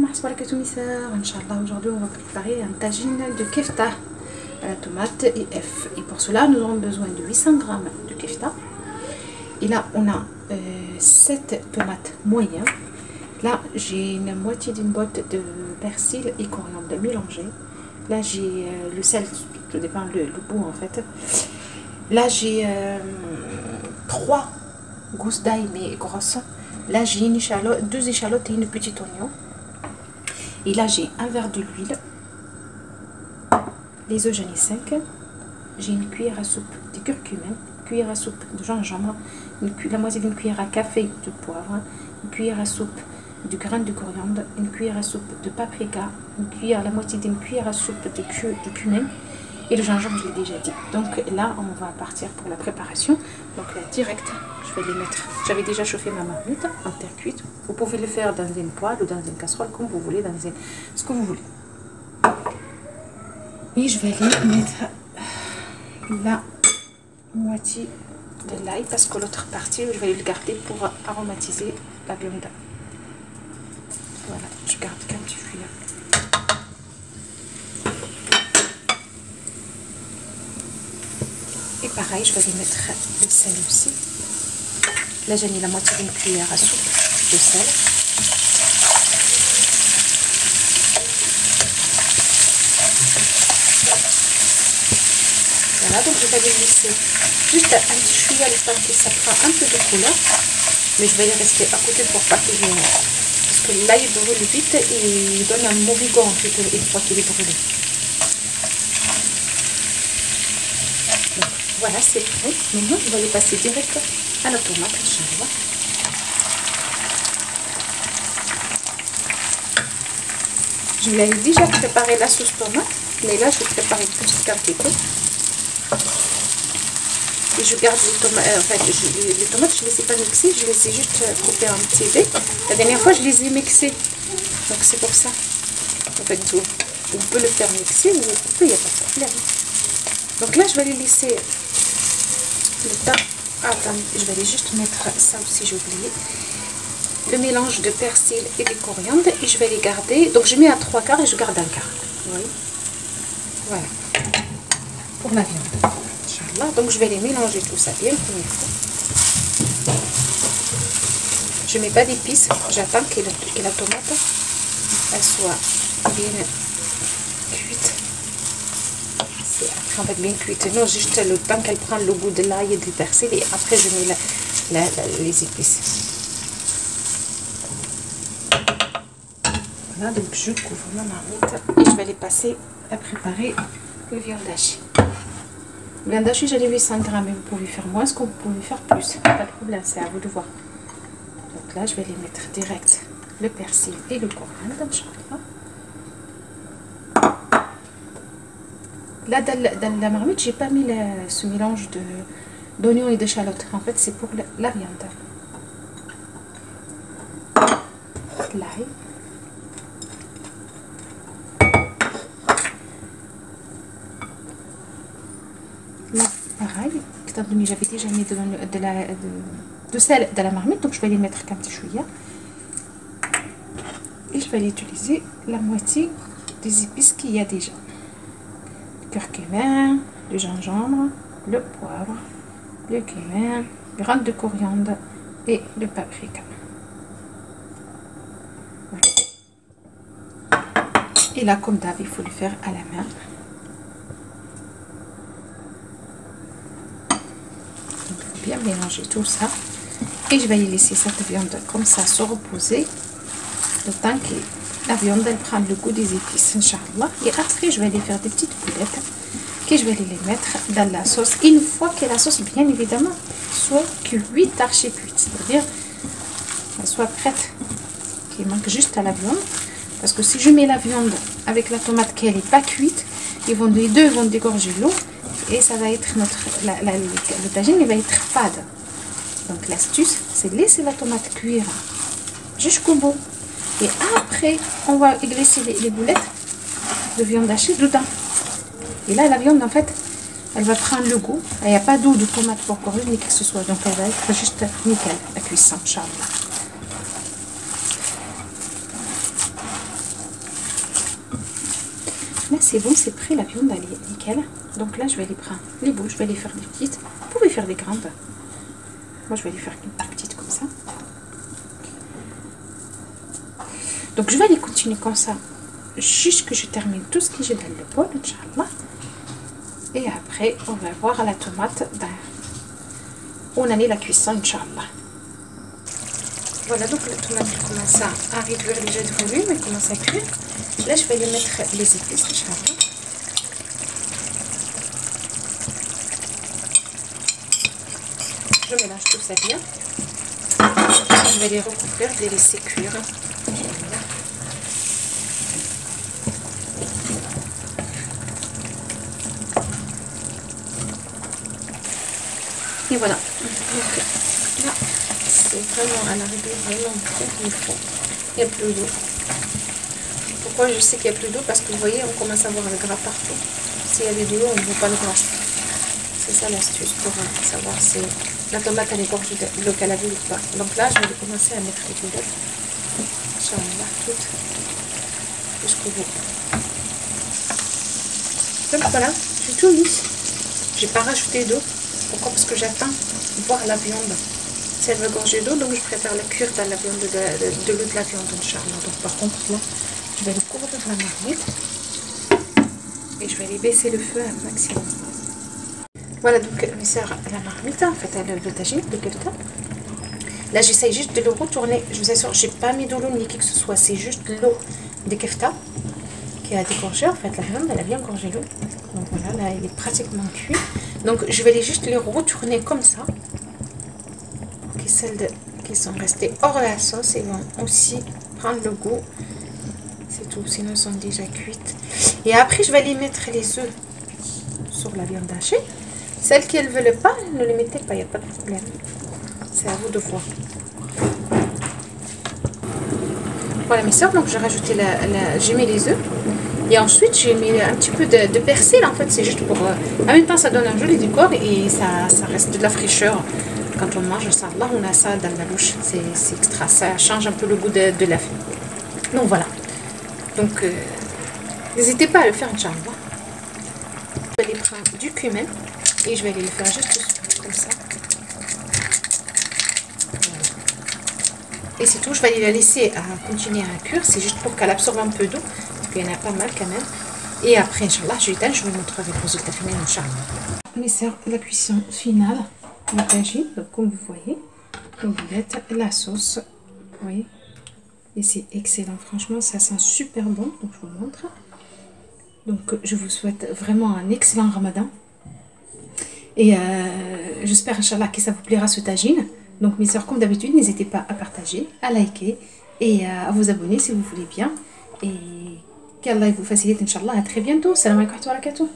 مرحبا بكم تونسيين. ان شاء الله aujourd'hui on va préparer un tagine de kefta à la tomate et F. Et pour cela nous aurons besoin de 800 g de kefta. Et là on a 7 tomates moyennes. Là j'ai une moitié d'une botte de persil et coriandre mélangé. Là j'ai le sel, tout dépend le goût en fait. Là j'ai 3 gousses d'ail mais grosses. Là j'ai une échalote, 2 échalotes et une petite oignon. Et là j'ai un verre de l'huile. Les œufs j'en ai 5. J'ai une cuillère à soupe de curcuma, une cuillère à soupe de gingembre, la moitié d'une cuillère à café de poivre, une cuillère à soupe de graines de coriandre, une cuillère à soupe de paprika, la moitié d'une cuillère à soupe de cumin. Et le gingembre, je l'ai déjà dit. Donc là, on va partir pour la préparation. Donc là, direct, je vais les mettre. J'avais déjà chauffé ma marmite en terre cuite. Vous pouvez le faire dans une poêle ou dans une casserole, comme vous voulez, ce que vous voulez. Et je vais aller mettre la moitié de l'ail parce que l'autre partie, je vais le garder pour aromatiser la viande. Voilà, je garde qu'un petit fouillis. Et pareil, je vais y mettre le sel aussi. Là, j'ai mis la moitié d'une cuillère à soupe de sel. Voilà, donc je vais les laisser juste un petit chouïa histoire que ça prend un peu de couleur. Mais je vais les rester à côté pour pas que parce que l'ail brûle vite et il donne un mauvais goût en fait une fois qu'il est brûlé. Voilà, c'est prêt. Maintenant, je vais les passer direct à la tomate, Inch'Allah. Je l'avais déjà préparé la sauce tomate, mais là, je vais préparer une petite quantité. Et je garde les tomates, les tomates, je ne les ai pas mixées, je les ai juste coupées en petits dés. La dernière fois, je les ai mixées, donc c'est pour ça. En fait, on peut le faire mixer, ou couper, il n'y a pas de problème. Donc là, je vais les laisser le temps. Attends, je vais aller juste mettre ça aussi, j'ai oublié. Le mélange de persil et de coriandre. Et je vais les garder. Donc je mets à 3/4 et je garde un quart. Oui. Voilà. Pour la viande. Inch'Allah. Donc je vais les mélanger tout ça bien comme il faut. Je ne mets pas d'épices. J'attends que la tomate elle soit bien cuite. Après on va être bien cuite, non juste le temps qu'elle prend le goût de l'ail et du persil et après je mets les épices. Voilà, donc je couvre ma marmite et je vais les passer à préparer le viande hachée. Le viande hachée j'ai les 800 g, mais vous pouvez faire moins, ce que vous pouvez faire plus, pas de problème, c'est à vous de voir. Donc là je vais les mettre direct le persil et le coriandre, Inch'Allah. Là, dans la marmite, j'ai pas mis ce mélange d'oignons et d'échalotes. En fait, c'est pour la viande. L'ail. Là, pareil. Étant donné que j'avais déjà mis de sel dans la marmite, donc je vais les mettre qu'un petit chouïa. Et je vais utiliser la moitié des épices qu'il y a déjà. Curcuma, le gingembre, le poivre, le cumin, graines de coriandre et le paprika. Voilà. Et là, comme d'hab, il faut le faire à la main. Donc, il faut bien mélanger tout ça. Et je vais y laisser cette viande comme ça se reposer le temps que la viande elle prend le goût des épices, Inch'Allah. Et après je vais les faire des petites boulettes que je vais les mettre dans la sauce une fois que la sauce bien évidemment soit cuite, archi cuite, c'est-à-dire qu'elle soit prête, qu'il manque juste à la viande, parce que si je mets la viande avec la tomate qu'elle n'est pas cuite, les deux vont dégorger l'eau et ça va être le tagine il va être fade. Donc l'astuce c'est de laisser la tomate cuire jusqu'au bout. Et après, on va glisser les boulettes de viande hachée dedans. Et là, la viande, en fait, elle va prendre le goût. Il n'y a pas d'eau de tomate pour corriger, ni que ce soit. Donc, elle va être juste nickel, la cuisson, Inch'Allah. c'est bon, c'est prêt, la viande elle est nickel. Donc là je vais les prendre les boules, je vais les faire des petites. Vous pouvez faire des grandes. Moi je vais les faire une petite comme ça. Donc je vais aller continuer comme ça jusqu'à que je termine tout ce que j'ai dans le bol, Inch'Allah. Et après on va voir la tomate où on en est la cuisson, Inch'Allah. Voilà, donc la tomate commence à réduire déjà de volume, elle commence à cuire. Là je vais lui mettre les épices, Inch'Allah. Je mélange tout ça bien. Je vais les recouvrir, les laisser cuire. Voilà. Et voilà. Donc là, c'est vraiment à l'arrivée, vraiment bien il faut. Il n'y a plus d'eau. Pourquoi je sais qu'il n'y a plus d'eau? Parce que vous voyez, on commence à voir le gras partout. S'il y avait de l'eau, on ne voit pas le gras. C'est ça l'astuce pour savoir si la tomate elle est gorgée de l'eau qu'elle a vu ou pas. Donc là, je vais commencer à mettre les boulettes. Inch'Allah, toutes jusqu'au bout. Donc voilà, je suis tout lisse. J'ai pas rajouté d'eau. Pourquoi? Parce que j'attends de voir la viande. Si elle veut gorger d'eau, donc je préfère la cuire dans la viande de l'eau de la viande, Inch'Allah. Donc par contre là, je vais le couvrir la marmite et je vais aller baisser le feu un maximum. Voilà, donc mes soeurs, la marmite, en fait, elle a le tagine de quelqu'un. Là, j'essaye juste de le retourner. Je vous assure, j'ai pas mis de l'eau ni qui que ce soit. C'est juste l'eau des kefta qui a dégorgé. En fait, la viande, elle a bien gorgé l'eau. Donc voilà, là, il est pratiquement cuit. Donc, je vais juste les retourner comme ça. Pour que celles qui sont restées hors de la sauce, elles vont aussi prendre le goût. C'est tout, sinon elles sont déjà cuites. Et après, je vais les mettre les œufs sur la viande hachée. Celles qui ne veulent pas, ne les mettez pas, il n'y a pas de problème. C'est à vous de voir. Voilà mes soeurs, donc j'ai rajouté j'ai mis les œufs. Et ensuite j'ai mis un petit peu de persil, en fait c'est juste pour... en même temps ça donne un joli décor et ça reste de la fraîcheur. Quand on mange ça, là on a ça dans la bouche, c'est extra, ça change un peu le goût de l'œuf. Donc voilà. Donc n'hésitez pas à le faire, Inch'Allah. Je vais aller prendre du cumin. Et je vais aller le faire juste comme ça. Voilà. Et c'est tout, je vais aller la laisser continuer à cuire. C'est juste pour qu'elle absorbe un peu d'eau. Parce qu'il y en a pas mal quand même. Et après, Inch'Allah, je vous montrerai le résultat final, Inch'Allah. Mes soeurs, la cuisson finale. Le tagine, donc comme vous voyez. Les boulettes, la sauce. Vous voyez. Et c'est excellent. Franchement, ça sent super bon. Donc je vous montre. Donc je vous souhaite vraiment un excellent ramadan. Et j'espère, Inch'Allah, que ça vous plaira ce tagine. Donc, mes soeurs, comme d'habitude, n'hésitez pas à partager, à liker et à vous abonner si vous voulez bien. Et qu'Allah vous facilite, Inch'Allah. À très bientôt. Salam alaikum wa barakatuh.